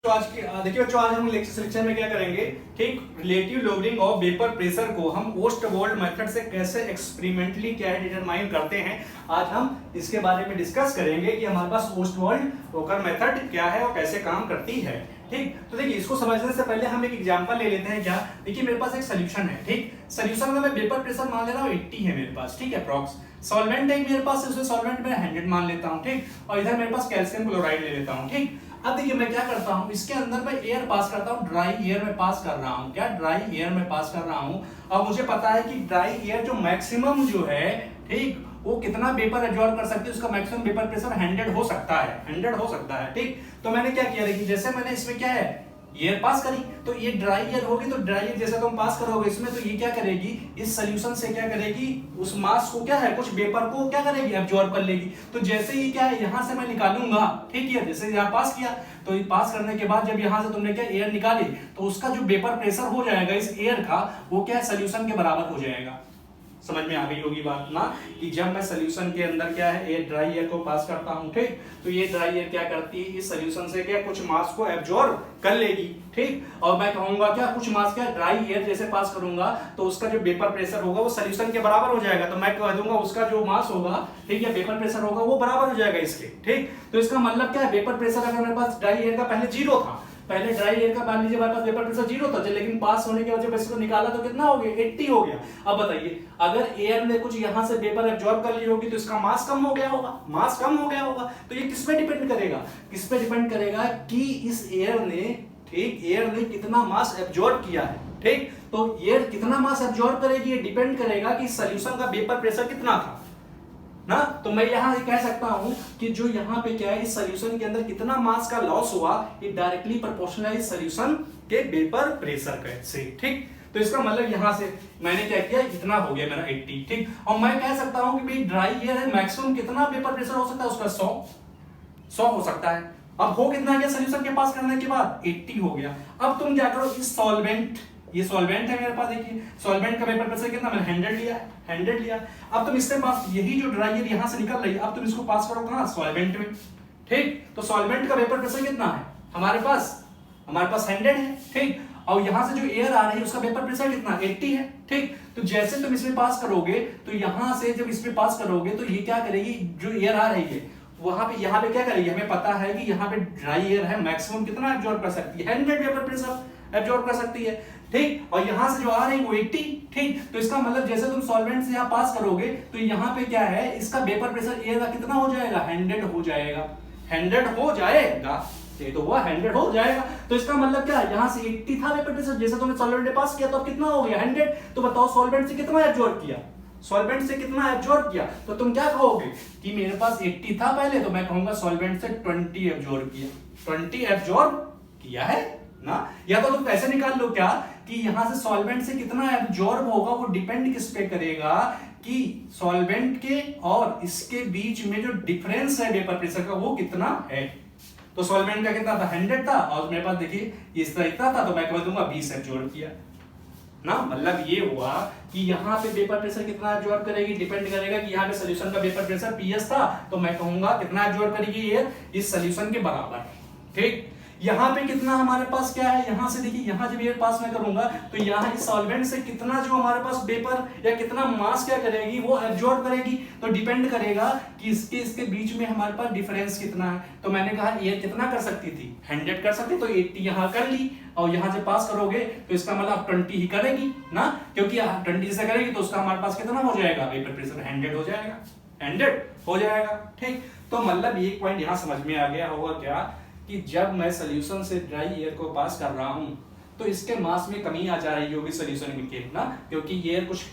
तो आज की देखिए बच्चों, आज हम लेक्चर में क्या करेंगे, ठीक, relative lowering of vapour pressure को हम ओस्टवोल्ड मेथड से कैसे एक्सपेरिमेंटली क्या है डिटरमाइन करते हैं। आज हम इसके बारे में डिस्कस करेंगे कि हमारे पास ओस्टवोल्ड वोकर मेथड क्या है और कैसे काम करती है। ठीक, तो देखिए इसको समझने से पहले हम एक एग्जांपल ले लेते हैं। क्या, देखिए मेरे पास एक सोल्यूशन है। ठीक, सोल्यूशन में मैं वेपर प्रेशर मान ले रहा हूँ 80 है मेरे पास। ठीक है, अप्रॉक्स। सॉल्वेंट है मेरे पास, उसमें सॉल्वेंट में 100 मान लेता हूँ। ठीक, और इधर मेरे पास कैल्शियम क्लोराइड ले लेता हूँ। ठीक, अब देखिए मैं क्या करता हूँ, इसके अंदर मैं एयर पास करता हूँ, ड्राई एयर में पास कर रहा हूँ। क्या, ड्राई एयर में पास कर रहा हूँ। और मुझे पता है कि ड्राई एयर जो मैक्सिमम जो है, ठीक, वो कितना वेपर एब्जॉर्ब कर सकती है, उसका मैक्सिमम वेपर प्रेशर 100 हो सकता है। 100 हो सकता है। ठीक, तो मैंने क्या किया, देखिए जैसे मैंने इसमें क्या है, एयर पास करी, तो ये ड्राई एयर होगी, तो ड्राई एयर जैसे तुम पास करोगे इसमें, तो ये क्या करेगी, इस सॉल्यूशन से क्या करेगी, उस मास को क्या है, कुछ वेपर को क्या करेगी, एब्जॉर्ब कर लेगी। तो जैसे ही क्या है, यहां से मैं निकालूंगा, ठीक है, जैसे यहां पास किया, तो पास करने के बाद जब यहां से तुमने क्या एयर निकाली, तो उसका जो वेपर प्रेशर हो जाएगा इस एयर का, वो क्या है, सॉल्यूशन के बराबर हो जाएगा। समझ में आ गई होगी बात ना, कि जब मैं सॉल्यूशन के अंदर क्या है, ये ड्राई एयर को पास करता हूं, ठीक, तो ये ड्राई एयर क्या करती है, इस सॉल्यूशन से क्या कुछ मास को एब्जॉर्ब कर लेगी। ठीक, और मैं कहूंगा क्या, कुछ मास क्या ड्राई एयर जैसे पास करूंगा, तो उसका जो वेपर प्रेशर होगा वो सॉल्यूशन के बराबर हो जाएगा। तो मैं कह दूंगा उसका जो मास होगा, ठीक है, वेपर प्रेशर होगा वो बराबर हो जाएगा इसके। ठीक, तो इसका मतलब क्या है, वेपर प्रेशर अगर मेरे पास ड्राई एयर का पहले 0 था, पहले ड्राई एयर का मान लीजिए हमारे पास वेपर प्रेशर 0 था, लेकिन पास होने के बाद जब इसको निकाला तो कितना हो गया, 80 हो गया। अब बताइए, अगर एयर ने कुछ यहां से वेपर एब्जॉर्ब कर ली होगी, तो इसका मास कम हो गया होगा, मास कम हो गया होगा। तो ये किस पे डिपेंड करेगा, किस पे डिपेंड करेगा कि इस एयर ने, ठीक, एयर ने कितना मास एब्जॉर्ब किया है। ठीक, तो एयर कितना मास एब्जॉर्ब करेगी, ये डिपेंड करेगा कि सॉल्यूशन का वेपर प्रेशर कितना था ना। तो मैं यहां कह सकता हूं कि जो यहां पे क्या है, इस सॉल्यूशन के अंदर कितना मास का लॉस हुआ, ये डायरेक्टली प्रोपोर्शनल है इस सॉल्यूशन के वेपर प्रेशर से। ठीक, तो इसका मतलब यहां से मैंने क्या किया, इतना हो गया मेरा 80। ठीक, और मैं कह सकता हूं कि भाई ड्राई एयर है, मैक्सिमम कितना वेपर प्रेशर हो सकता है उसका, 100 हो सकता है। अब हो कितना गया सॉल्यूशन के पास करने के बाद, 80 हो गया। अब तुम क्या करो, इस सॉल्वेंट, ये सॉल्वेंट है मेरे पास, देखिए सॉल्वेंट का वेपर प्रेशर कितना, मैंने 100 लिया है, 100 लिया। अब तुम इसके पास यही जो ड्राई एयर यहां से निकल रही है, अब तुम इसको पास करो कहां, सॉल्वेंट में। ठीक, तो सॉल्वेंट का वेपर प्रेशर कितना है हमारे पास 100 है। ठीक, और यहां से जो एयर आ रही है उसका वेपर प्रेशर कितना, 80 है। ठीक, तो जैसे तुम इसमें पास करोगे, तो यहां से जब इसमें पास करोगे, तो ये क्या करेगी, जो एयर आ रही है वहां पे, यहाँ पे क्या करेगी, हमें पता है कि यहाँ पे ड्राई एयर है, मैक्सिमम कितना एब्जॉर्ब कर सकती है, 100 वेपर प्रेशर एब्जॉर्ब कर सकती है। ठीक, और यहां से जो आ रही है वो 80। ठीक, तो इसका मतलब जैसे तुम सॉल्वेंट से यहाँ पास करोगे, तो यहाँ पे क्या है, इसका वेपर प्रेशर एयर का कितना हो जाएगा, 100 हो जाएगा, 100 हो जाएगा। ये तो हुआ 100 हो जाएगा। तो इसका मतलब क्या है, यहां से 80 था वेपर प्रेशर, जैसे तुमने सॉल्वेंट से पास किया तो अब कितना हो गया, 100। तो बताओ सॉल्वेंट से कितना एब्जॉर्ब किया, सॉल्वेंट से कितना एब्जॉर्ब किया, तो तुम क्या कहोगे कि मेरे पास 80 था पहले, तो मैं कहूंगा सॉल्वेंट से 20 एब्जॉर्ब किया, 20 एब्जॉर्ब किया है ना। या तो तुम ऐसे निकाल लो क्या, कि यहां से सॉल्वेंट से कितना एब्जॉर्ब होगा, वो डिपेंड किस पे करेगा, कि सॉल्वेंट के और इसके बीच में जो डिफरेंस है वेपर प्रेशर का वो कितना है। तो सॉल्वेंट का कितना था, 100 था, और मेरे पास देखिए इस तरह इतना था, तो मैं कह दूंगा 20 एब्जॉर्ब किया ना। मतलब ये हुआ कि यहाँ पे वेपर प्रेशर कितना एब्जॉर्ब करेगी, डिपेंड करेगा कि यहाँ पे सॉल्यूशन का वेपर प्रेशर पीएस था, तो मैं कहूंगा कितना एब्जॉर्ब करेगी ये इस सॉल्यूशन के बराबर। ठीक, यहाँ पे कितना हमारे पास क्या है, यहाँ से देखिए, यहाँ जब एयर पास में करूंगा, तो यहाँ इस सॉल्वेंट से कितना जो हमारे पास वेपर या कितना मास क्या करेगी, वो एब्जॉर्ब करेगी। तो डिपेंड करेगा कि इसके बीच में हमारे पास डिफरेंस कितना है। तो मैंने कहा एयर कितना कर सकती थी, 100 कर सकती, तो 80 यहाँ कर ली, और यहां से पास करोगे तो इसका मतलब 20 ही करेगी ना, क्योंकि 20 से करेगी तो उसका हमारे पास कितना हो जाएगा, वेपर प्रेशर 100 हो जाएगा, 100 हो जाएगा। ठीक, तो मतलब एक पॉइंट यहां समझ में आ गया होगा क्या, कि जब मैं सॉल्यूशन से ड्राई एयर को पास कर रहा हूं, तो इसके मास में कमी आ जा रही होगी सॉल्यूशन के ना, क्योंकि एयर कुछ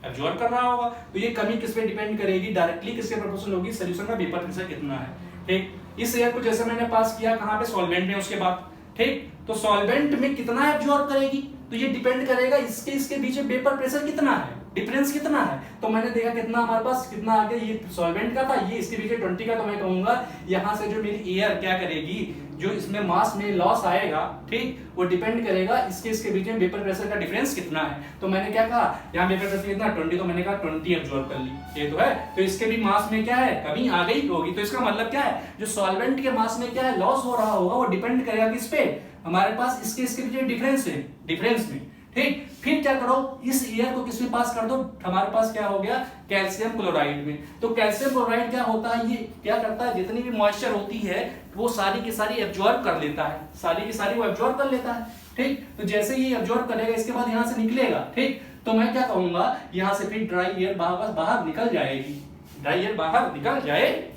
एब्जॉर्ब कर रहा होगा। तो ये कमी किस पे डिपेंड करेगी, डायरेक्टली किसके प्रोपोर्शनल होगी, सॉल्यूशन का वेपर प्रेशर कितना है। ठीक, इस एयर को जैसे मैंने पास किया कहां पे, सॉल्वेंट में, उसके बाद ठीक, तो सॉल्वेंट में कितना एब्जॉर्ब करेगी, तो ये डिपेंड करेगा इसके बीच में वेपर प्रेशर कितना है। डिफरेंस कितना है, तो मैंने देखा कितना हमारे पास कितना आ गया, ये सॉल्वेंट का था, ये इसके पीछे 20 का, तो मैं कहूंगा यहाँ से जो मेरी एयर क्या करेगी, जो इसमें मास में लॉस आएगा, ठीक, वो डिपेंड करेगा इसके बीच में वेपर प्रेशर का डिफरेंस कितना है। तो मैंने क्या कहा, यहाँ वेपर प्रेशर कितना 20, तो मैंने कहा 20 एब्जॉर्ब कर ली, ये तो है, तो इसके भी मास में क्या है, कमी आ गई होगी। तो इसका मतलब क्या है, जो सॉल्वेंट के मास में क्या है लॉस हो रहा होगा, वो डिपेंड करेगा किस पे, हमारे पास इसके बीच डिफरेंस में, ठीक। फिर क्या करो, इस एयर को किस में पास कर दो, हमारे पास क्या हो गया, कैल्शियम क्लोराइड में। तो कैल्शियम क्लोराइड क्या होता है, ये क्या करता है, जितनी भी मॉइस्चर होती है वो सारी की सारी एब्जॉर्ब कर लेता है, सारी की सारी वो एब्जॉर्ब कर लेता है, ठीक। तो जैसे ये एब्जॉर्ब करेगा, इसके बाद यहाँ से निकलेगा, ठीक, तो मैं क्या कहूंगा, यहाँ से फिर ड्राई एयर बाहर निकल जाएगी, ड्राई एयर बाहर निकल जाएगी,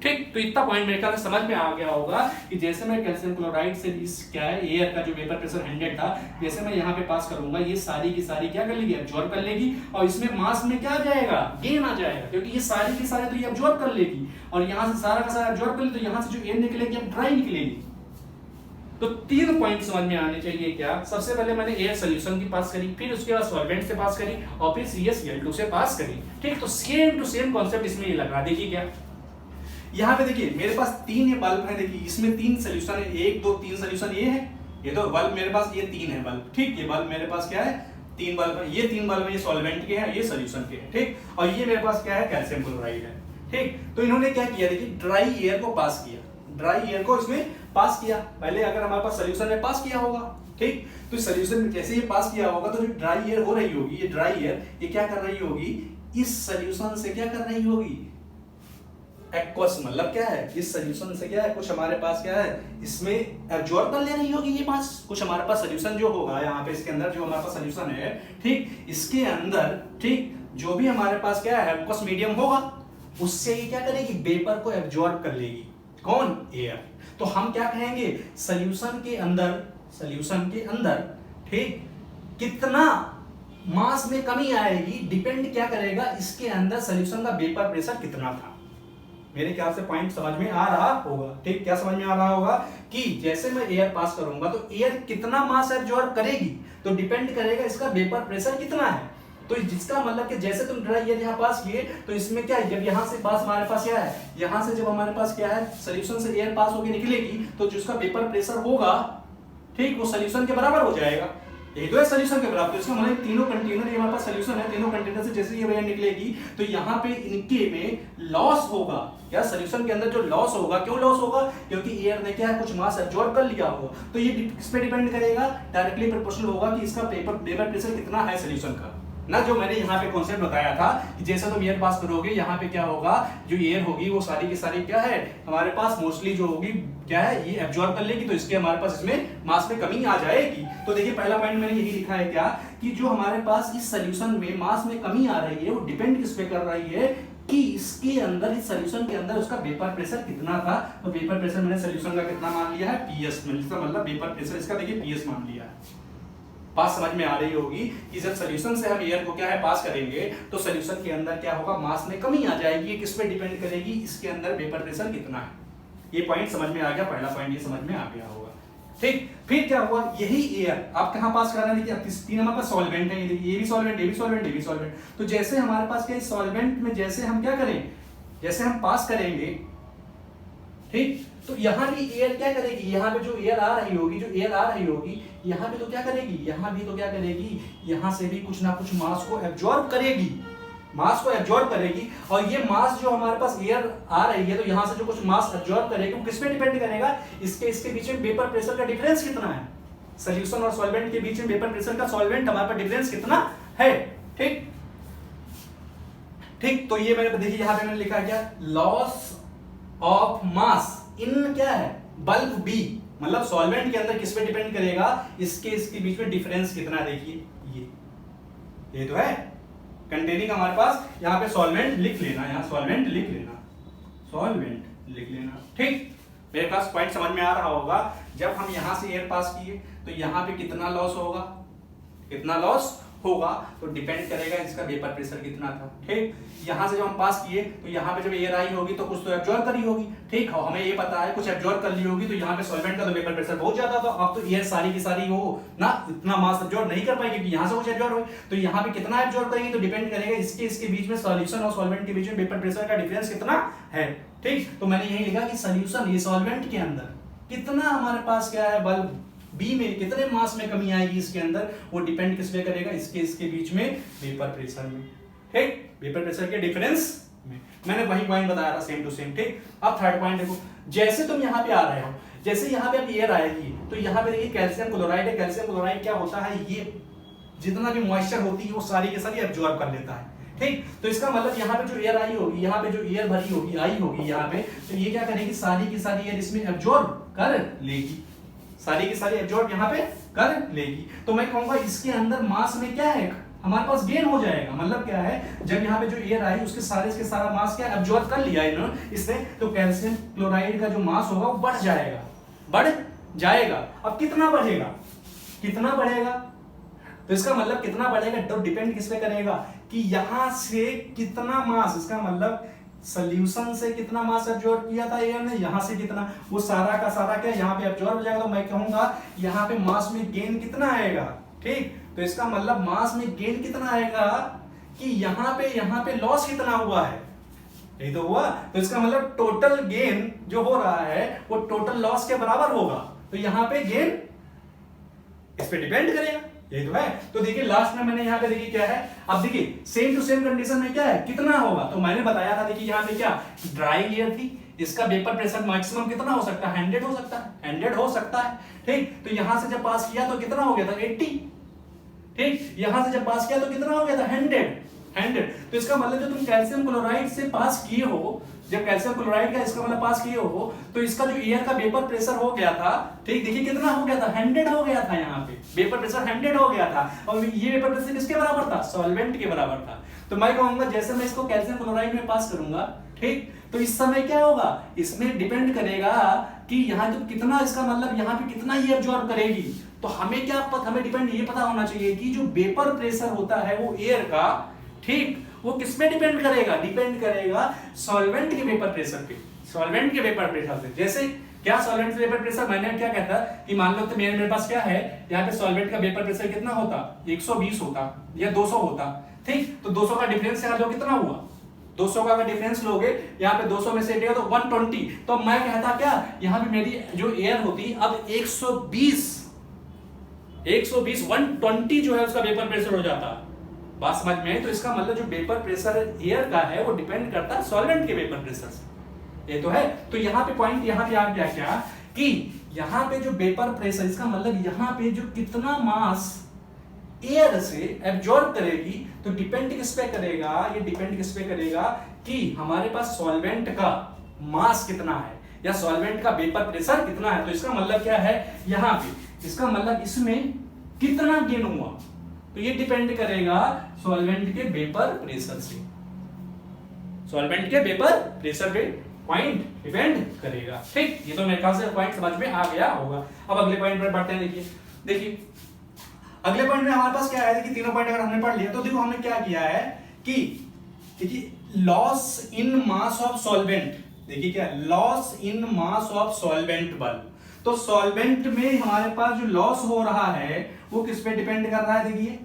ठीक। तो इतना पॉइंट मेरे ख्याल समझ में आ गया होगा कि जैसे मैं कैल्शियम क्लोराइड से इस क्या है एयर का जो वेपर प्रेशर 100 था, जैसे मैं यहाँ पे पास करूंगा, ये सारी की सारी क्या कर लेगी, एब्जॉर्ब कर लेगी, और इसमें मास में क्या आ जाएगा, गेन आ जाएगा, क्योंकि ये सारी की सारी तो ये एब्जॉर्ब कर लेगी, और यहाँ से सारा का सारा एब्जॉर्ब कर लेगी, तो यहाँ से जो एयर निकलेगी अब ड्राई निकलेगी। तो 3 पॉइंट समझ में आने चाहिए। क्या, सबसे पहले मैंने एयर सॉल्यूशन की पास करी, फिर उसके बाद सॉल्वेंट से पास करी, और फिर CaCl2 से पास करी, ठीक। तो सेम टू सेम कॉन्सेप्ट इसमें ये लगा, देखिए क्या यहाँ पे देखिए मेरे पास 3 ये बल्ब है, देखिए इसमें 3 सोल्यूशन है, 1 2 3 सोल्यूशन ये है, ये तो बल्ब मेरे पास ये 3 है बल्ब, ठीक। ये बल्ब मेरे पास क्या है, 3 बल्ब है, ये 3 बल्ब है, ये सॉल्वेंट के हैं, ये सोल्यूशन के हैं, ठीक। और ये मेरे पास क्या है, कैल्शियम क्लोराइड है, ठीक। तो इन्होंने क्या किया, देखिए ड्राई एयर को पास किया, ड्राई एयर को इसमें पास किया, पहले अगर हमारे पास सोल्यूशन में पास किया होगा, ठीक, तो सोल्यूशन में जैसे ये पास किया होगा, तो जो ड्राई एयर हो रही होगी, ये ड्राई एयर ये क्या कर रही होगी, इस सोल्यूशन से क्या कर रही होगी, एक्वस, मतलब क्या है, इस सोल्यूशन से क्या है, कुछ हमारे पास क्या है, इसमें एब्जॉर्ब कर ले रही होगी ये मास, कुछ हमारे पास सोल्यूशन जो होगा यहाँ पे, इसके अंदर जो हमारे पास सोल्यूशन है, ठीक, इसके अंदर, ठीक, जो भी हमारे पास क्या है एक्वस मीडियम होगा, उससे ये क्या करेगी, वेपर को एब्जॉर्ब कर लेगी, कौन, एयर। तो हम क्या कहेंगे, सोल्यूशन के अंदर, ठीक, कितना मास में कमी आएगी, डिपेंड क्या करेगा, इसके अंदर सोल्यूशन का वेपर प्रेशर कितना था। मेरे ख्याल से पॉइंट समझ में आ रहा होगा, ठीक। क्या समझ में आ रहा होगा कि जैसे मैं एयर पास करूंगा, तो एयर कितना मास एब्जॉर्ब करेगी, तो डिपेंड करेगा इसका वेपर प्रेशर कितना है। तो जिसका मतलब कि जैसे तुम ड्राई एयर यहाँ पास किए, तो इसमें क्या है, जब यहाँ से पास हमारे पास क्या है, यहाँ से जब हमारे पास क्या है, सोल्यूशन से एयर पास होकर निकलेगी, तो जिसका वेपर प्रेशर होगा, ठीक, वो सोल्यूशन के बराबर हो जाएगा, यही तो है सोल्यूशन के बराबर। तो इसका मतलब तीनों कंटेनर ये हमारे पास सोल्यूशन है, तीनों कंटेनर से जैसे ये एयर निकलेगी, तो यहाँ पे इनके में लॉस होगा, क्या, सोल्यूशन के अंदर जो लॉस होगा, क्यों लॉस होगा, क्योंकि एयर ने क्या है, कुछ मास एब्जॉर्ब कर लिया होगा। तो ये किस पे डिपेंड करेगा, डायरेक्टली प्रोपोर्शनल होगा कि इसका वेपर प्रेशर कितना है सोल्यूशन का, ना जो मैंने यहाँ पे कॉन्सेप्ट बताया था कि जैसे तुम एयर पास करोगे, यहाँ पे क्या होगा, जो एयर होगी वो सारी की सारी क्या है, हमारे पास मोस्टली जो होगी क्या है, ये एब्जॉर्ब कर लेगी, तो इसके हमारे पास इसमें मास में कमी आ जाएगी। तो देखिए पहला पॉइंट मैंने यही लिखा है क्या, कि जो हमारे पास इस सोल्यूशन में मास में कमी आ रही है, वो डिपेंड किस पे कर रही है, कि इसके अंदर, इस सोल्यूशन के अंदर उसका वेपर प्रेशर कितना था। तो वेपर प्रेशर मैंने सोल्यूशन का कितना मान लिया है, PS, मतलब वेपर प्रेशर इसका देखिए PS मान लिया है। बात समझ में आ रही होगी कि जब सोल्यूशन से हम एयर को क्या है पास करेंगे, तो सोल्यूशन के अंदर क्या होगा, मास में कमी आ जाएगी। ये किस पे डिपेंड करेगी, इसके अंदर वेपर प्रेशर कितना है। ये पॉइंट समझ में आ गया, पहला पॉइंट ये समझ में आ गया होगा, ठीक। फिर क्या हुआ, यही एयर आप कहां पास कर रहे हैं, देखिए 3 हमारे पास सॉल्वेंट है, ये भी सॉल्वेंट, ये भी सॉल्वेंट, ये भी सॉल्वेंट। तो जैसे हमारे पास क्या, सॉल्वेंट में जैसे हम क्या करें, जैसे हम पास करेंगे, ठीक, तो यहाँ भी एयर क्या करेगी, यहाँ पे जो एयर आ रही होगी, यहाँ पे तो क्या करेगी, यहाँ भी तो क्या करेगी, यहाँ से भी कुछ ना कुछ मास को एब्जॉर्ब करेगी, और ये मास जो हमारे पास एयर आ रही है, तो यहाँ से जो कुछ मास एब्जॉर्ब करेगी, वो किस पे डिपेंड करेगा, इसके बीच में वेपर प्रेशर का डिफरेंस कितना है, सोल्यूशन और सॉल्वेंट के बीच में वेपर प्रेशर का सॉल्वेंट हमारे पास डिफरेंस कितना है, ठीक। तो ये मैंने देखिए यहाँ पे मैंने लिखा है क्या, लॉस ऑफ मास इन क्या है, बल्ब बी, मतलब सॉल्वेंट के अंदर किस पे डिपेंड करेगा, इसके बीच में डिफरेंस कितना है। देखिए ये तो है कंटेनिंग हमारे पास, यहाँ पे सॉल्वेंट लिख लेना, यहाँ सॉल्वेंट लिख लेना, ठीक। मेरे पास पॉइंट समझ में आ रहा होगा। जब हम यहाँ से एयर पास किए, तो यहाँ पे कितना लॉस होगा तो डिपेंड करेगा इसका वेपर प्रेशर कितना था। ठीक, यहाँ से जब हम पास किए तो यहाँ पे जब एयर आई होगी तो कुछ तो एब्जॉर्ब करी होगी। ठीक, हमें ये पता है कुछ एब्जॉर्ब कर ली होगी, तो यहाँ पे सॉल्वेंट का तो वेपर प्रेशर बहुत ज्यादा था। अब तो एयर सारी की सारी वो ना इतना मास एब्जॉर्ब नहीं कर पाएगी, क्योंकि यहाँ से कुछ एब्जॉर्ब हुई, तो यहाँ पे कितना एब्जॉर्ब करेगी तो डिपेंड करेगा इसके बीच में सॉल्यूशन और सॉल्वेंट के बीच में वेपर प्रेशर का डिफरेंस कितना है। ठीक, तो मैंने यही लिखा कि सॉल्यूशन ये सॉल्वेंट के अंदर कितना हमारे पास क्या है बल्ब बी में कितने मास में कमी आएगी इसके अंदर, वो डिपेंड किस पे करेगा, इसके बीच में वेपर प्रेशर में। ठीक, वेपर प्रेशर के डिफरेंस में मैंने वही पॉइंट बताया था सेम टू सेम। ठीक, अब थर्ड पॉइंट देखो, जैसे तुम यहाँ पे आ रहे हो, जैसे यहाँ पे अब एयर आएगी तो यहाँ पे देखिए कैल्शियम क्लोराइड है। कैल्शियम क्लोराइड क्या होता है, ये जितना भी मॉइस्चर होती है वो सारी की सारी एब्जॉर्ब कर लेता है। ठीक, तो इसका मतलब यहाँ पे जो एयर आई होगी, यहाँ पे जो एयर भरी होगी आई होगी यहाँ पे, तो ये क्या करेगी सारी की सारी एयर इसमें एब्जॉर्ब कर लेगी, सारी की सारी एब्जॉर्ब यहाँ पे कर लेगी। तो मैं कहूंगा इसके अंदर मास में क्या है हमारे पास गेन हो जाएगा। मतलब क्या है, जब यहाँ पे जो एयर आई उसके सारा मास क्या एब्जॉर्ब कर लिया इन्होंने इसने, तो कैल्शियम क्लोराइड का जो मास होगा वो बढ़ जाएगा। अब कितना बढ़ेगा, कितना बढ़ेगा, तो इसका मतलब कितना बढ़ेगा तो डिपेंड किस पे करेगा कि यहां से कितना मास, इसका मतलब सॉल्यूशन से कितना मास एब्जॉर्ब किया था एयर ने, यहां से कितना, वो सारा का सारा क्या यहाँ पे एब्जॉर्ब हो जाएगा। तो मैं कहूंगा यहाँ पे मास में गेन कितना आएगा। ठीक, तो इसका मतलब मास में गेन कितना आएगा कि यहाँ पे लॉस कितना हुआ है, यही तो हुआ। तो इसका मतलब टोटल गेन जो हो रहा है वो टोटल लॉस के बराबर होगा, तो यहाँ पे गेन इस पे डिपेंड करेगा, यही तो है। तो देखिए लास्ट में मैंने यहाँ पे देखिए क्या है, अब देखिए सेम टू सेम कंडीशन में क्या है कितना होगा, तो मैंने बताया था देखिए यहाँ पे क्या ड्राई एयर थी, इसका वेपर प्रेशर मैक्सिमम कितना हो सकता है 100 हो सकता है, 100 हो सकता है। ठीक, तो यहां से जब पास किया तो कितना हो गया था 80। ठीक, यहां से जब पास किया तो कितना हो गया था 100। तो इसका मतलब जो तुम कैल्शियम क्लोराइड से पास किए हो, जब कैल्शियम क्लोराइड का इसका मतलब पास किए हो, तो इसका जो एयर का वेपर प्रेशर हो गया था, ठीक देखिए कितना हो गया था 100 हो गया था, यहाँ पे वेपर प्रेशर 100 हो गया था, और ये वेपर प्रेशर किसके बराबर था, सॉल्वेंट के बराबर था। तो मैं कहूंगा जैसे मैं इसको कैल्शियम क्लोराइड में पास करूंगा, ठीक, तो इस समय क्या होगा, इसमें डिपेंड करेगा कि यहाँ जो कितना, इसका मतलब यहाँ पे कितना ये एब्जॉर्ब करेगी। तो हमें क्या पता, हमें डिपेंड ये पता होना चाहिए कि जो वेपर प्रेशर होता है वो एयर का, ठीक, वो किस पे डिपेंड करेगा, डिपेंड करेगा सॉल्वेंट के वेपर प्रेशर पे, सॉल्वेंट के वेपर प्रेशर से। जैसे क्या सॉल्वेंट वेपर प्रेशर, मैंने क्या कहता कि मान लो तो मेरे पास क्या है, यहाँ पे सॉल्वेंट का वेपर प्रेशर कितना होता 120 होता या 200 होता। ठीक, तो 200 का डिफरेंस यहाँ लो कितना हुआ, 200 का अगर डिफरेंस लोगे यहाँ पे 200 में से हटेगा तो 120। तो मैं कहता क्या यहाँ पे मेरी जो एयर होती अब 120 120 जो है उसका वेपर प्रेशर हो जाता, बात समझ में। तो इसका मतलब जो वेपर प्रेशर एयर का है वो डिपेंड करता है सॉल्वेंट के वेपर प्रेशर से, ये तो है। तो यहाँ पे पॉइंट यहाँ पे आ गया क्या कि यहाँ पे जो वेपर प्रेशर, इसका मतलब यहाँ पे जो कितना मास एयर से एब्जॉर्ब करेगी, तो डिपेंड किस पे करेगा, ये डिपेंड किस पे करेगा कि हमारे पास सॉल्वेंट का मास कितना है या सॉल्वेंट का वेपर प्रेशर कितना है। तो इसका मतलब क्या है यहाँ पे, इसका मतलब इसमें कितना गेन हुआ, तो ये डिपेंड करेगा सॉल्वेंट के वेपर प्रेशर से, सॉल्वेंट के वेपर प्रेशर पे पॉइंट डिपेंड करेगा। ठीक, ये तो मेरे ख्याल से पॉइंट समझ में आ गया होगा। अब अगले पॉइंट पर बढ़ते हैं। देखिए अगले पॉइंट में हमारे पास क्या है, देखिए तीनों पॉइंट अगर हमने पढ़ लिया तो देखो हमने क्या किया है कि देखिए loss in mass of solvent, देखिए क्या loss in mass of solvent bulb. तो सॉल्वेंट में हमारे पास जो लॉस हो रहा है वो किस पे डिपेंड कर रहा है, देखिए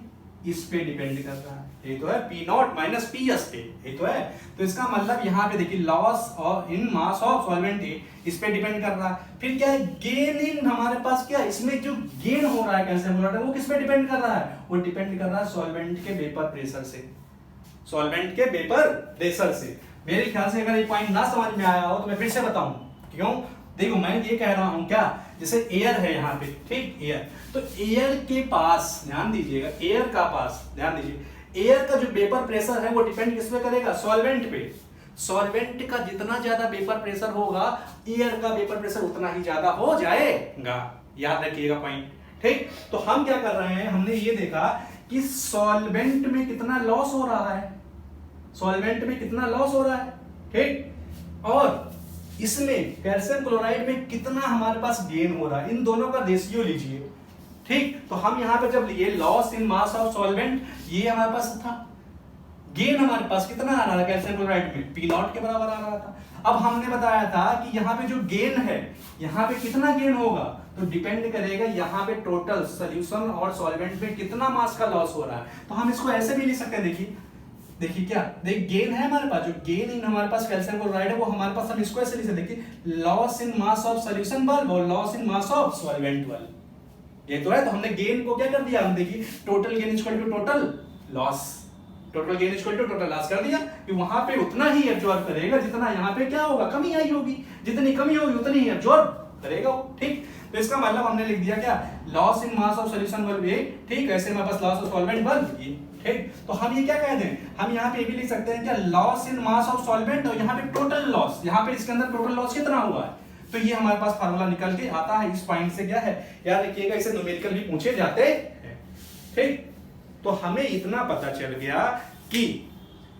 इस पे डिपेंड कर रहा है, ये तो है P0 माइनस PS पे, ये तो है। तो इसका मतलब यहाँ पे देखिए लॉस और इन मास ऑफ सॉल्वेंट इस पे डिपेंड कर रहा है। फिर क्या है गेन इन, हमारे पास क्या इसमें जो गेन हो रहा है कैल्शियम क्लोराइड वो किस पे डिपेंड कर रहा है, वो डिपेंड कर रहा है सॉल्वेंट के वेपर प्रेशर से, सॉल्वेंट के वेपर प्रेशर से। मेरे ख्याल से अगर ये पॉइंट ना समझ में आया हो तो मैं फिर से बताऊं, क्यों, देखो मैं ये कह रहा हूं क्या, जैसे एयर है यहाँ पे, ठीक एयर, तो एयर के पास ध्यान दीजिएगा, एयर का पास ध्यान दीजिए, एयर का जो वेपर प्रेशर है वो डिपेंड किस पे करेगा, सॉल्वेंट पे। सॉल्वेंट का जितना ज्यादा वेपर प्रेशर होगा एयर का वेपर प्रेशर उतना ही ज्यादा हो जाएगा, याद रखिएगा पॉइंट। ठीक, तो हम क्या कर रहे हैं, हमने ये देखा कि सॉल्वेंट में कितना लॉस हो रहा है, सॉल्वेंट में कितना लॉस हो रहा है, ठीक, और इसमें कैल्शियम क्लोराइड में कितना हमारे पास गेन हो रहा है, इन दोनों का रेशियो लीजिए। ठीक, तो हम यहाँ पे जब लिए loss in mass of solvent, ये हमारे पास था, गेन हमारे पास कितना आ रहा था कैल्शियम क्लोराइड में, पी नॉट के बराबर आ रहा था। अब हमने बताया था कि यहाँ पे जो गेन है, यहाँ पे कितना गेन होगा, तो डिपेंड करेगा यहाँ पे टोटल सॉल्यूशन और सॉल्वेंट में कितना मास का लॉस हो रहा है। तो हम इसको ऐसे भी लिख सकते हैं, देखिए क्या, देख गेन है हमारे पास, जो गेन इन हमारे पास कैल्शियम क्लोराइड है वो हमारे पास, हम इसको ऐसे लिख सकते हैं, देखिए loss in mass of solution bulb और loss in mass of solvent bulb, ये तो है। तो हमने गेन को क्या कर दिया, हम देखिए total gain equal to total loss, total gain equal to total loss कर दिया कि वहां पे उतना ही एब्जॉर्ब करेगा जितना यहाँ पे क्या होगा, कमी आई होगी, जितनी कमी होगी उतनी ही एब्जॉर्ब करेगा वो, ठीक। तो इसका मतलब हमने लिख दिया क्या, loss in mass of solution bulb ये, ठीक, ऐसे हमारे पास लॉस ऑफ सॉल्वेंट बल्ब ये, ठीक। तो हम ये क्या कह दें, हम यहाँ पे ये भी लिख सकते हैं क्या, loss in mass of solvent और यहाँ पे टोटल लॉस, यहाँ पे इसके अंदर टोटल लॉस कितना हुआ है, तो ये हमारे पास फार्मूला निकल के आता है। इस पॉइंट से क्या है, याद रखिएगा इसे न्यूमेरिकल भी पूछे जाते हैं, ठीक। तो हमें इतना पता चल गया कि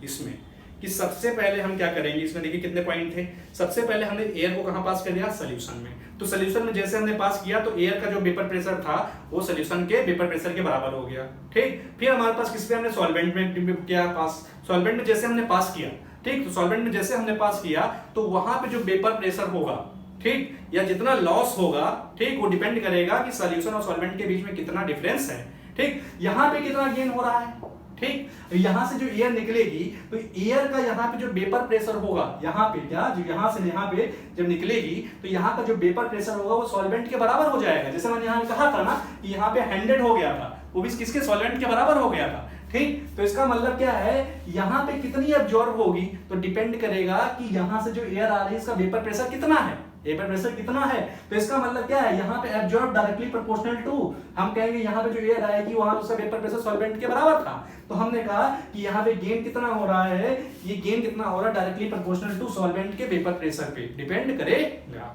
इसमें कि सबसे पहले हम क्या करेंगे, इसमें देखिए कितने पॉइंट थे। सबसे पहले हमने एयर को कहां पास कर दिया, सॉल्यूशन में। तो सॉल्यूशन में जैसे हमने पास किया तो एयर का जो वेपर प्रेशर था वो सॉल्यूशन के वेपर प्रेशर के बराबर हो गया, ठीक। फिर हमारे पास किस पे हमने सॉल्वेंट में किया पास, सॉल्वेंट में जैसे हमने पास किया, ठीक। तो सॉल्वेंट में जैसे हमने पास किया तो वहां पे जो वेपर प्रेशर होगा, ठीक, या जितना लॉस होगा, ठीक, वो डिपेंड करेगा कि सॉल्यूशन और सॉल्वेंट के बीच में कितना डिफरेंस है, ठीक। यहां पे कितना गेन हो रहा है, ठीक। यहां से जो एयर निकलेगी तो एयर का यहाँ पे जो वेपर प्रेशर होगा, यहाँ पे क्या, जो यहाँ से यहाँ पे जब निकलेगी तो यहाँ का जो वेपर प्रेशर होगा वो सॉल्वेंट के बराबर हो जाएगा। जैसे मैंने यहाँ कहा था ना कि यहाँ पे 100 हो गया था, वो भी किसके, सॉल्वेंट के बराबर हो गया था, ठीक। तो इसका मतलब क्या है, यहाँ पे कितनी एब्जॉर्ब होगी तो डिपेंड करेगा कि यहाँ से जो एयर आ रही है इसका वेपर प्रेशर कितना है, वेपर प्रेशर कितना है। तो इसका मतलब क्या है, यहाँ पे एब्जॉर्ब डायरेक्टली प्रोपोर्शनल टू, हम कहेंगे यहाँ पे जो एयर आएगी वहां उसका वेपर प्रेशर सॉल्वेंट के बराबर था। तो हमने कहा कि यहाँ पे गेन कितना हो रहा है, ये गेन कितना हो रहा है डायरेक्टली प्रोपोर्शनल टू सॉल्वेंट के वेपर प्रेशर पे डिपेंड करेगा,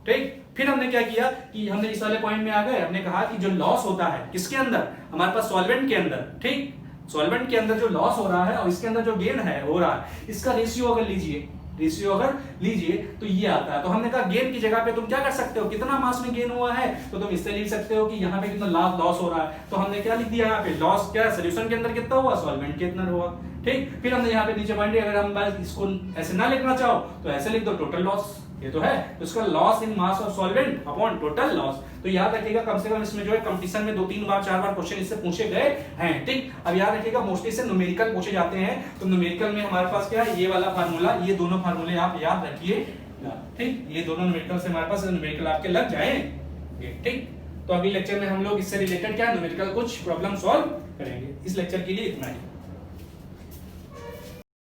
ठीक। फिर हमने क्या किया कि हमने इस वाले पॉइंट में आ गए, हमने कहा कि जो लॉस होता है किसके अंदर, हमारे पास सॉल्वेंट के अंदर, ठीक, सॉल्वेंट के अंदर जो लॉस हो रहा है और इसके अंदर जो गेन है हो रहा है, इसका रेशियो अगर लीजिए तो ये आता है। तो हमने कहा गेन की जगह पे तुम क्या कर सकते हो, कितना मास में गेन हुआ है, तो तुम इससे लिख सकते हो कि यहाँ पे कितना लॉस हो रहा है। तो हमने क्या लिख दिया यहाँ पे, लॉस क्या, सॉल्यूशन के अंदर कितना हुआ, सॉल्वेंट के इतना हुआ, ठीक। फिर हमने यहाँ पे नीचे पॉइंट, अगर हम इसको ऐसे ना लिखना चाहो तो ऐसे लिख दो, टोटल लॉस, ये तो है, तो इसका loss in mass of solvent upon total loss. तो याद रखिएगा कम से कम इसमें जो है कंपटीशन में 2-3 बार 4 बार क्वेश्चन इससे पूछे गए हैं, ठीक। अब याद रखिएगा मोस्टली से न्यूमेरिकल पूछे जाते हैं, तो न्यूमेरिकल में हमारे पास क्या है, ये वाला फार्मूला, ये दोनों फार्मूले आप याद रखिए, ठीक। ये दोनों न्यूमेरिकल से हमारे पास न्यूमेरिकल आपके लग जाएंगे, ठीक। तो अगले लेक्चर में हम लोग इससे रिलेटेड क्या न्यूमेरिकल कुछ प्रॉब्लम सॉल्व करेंगे। इस लेक्चर के लिए इतना ही।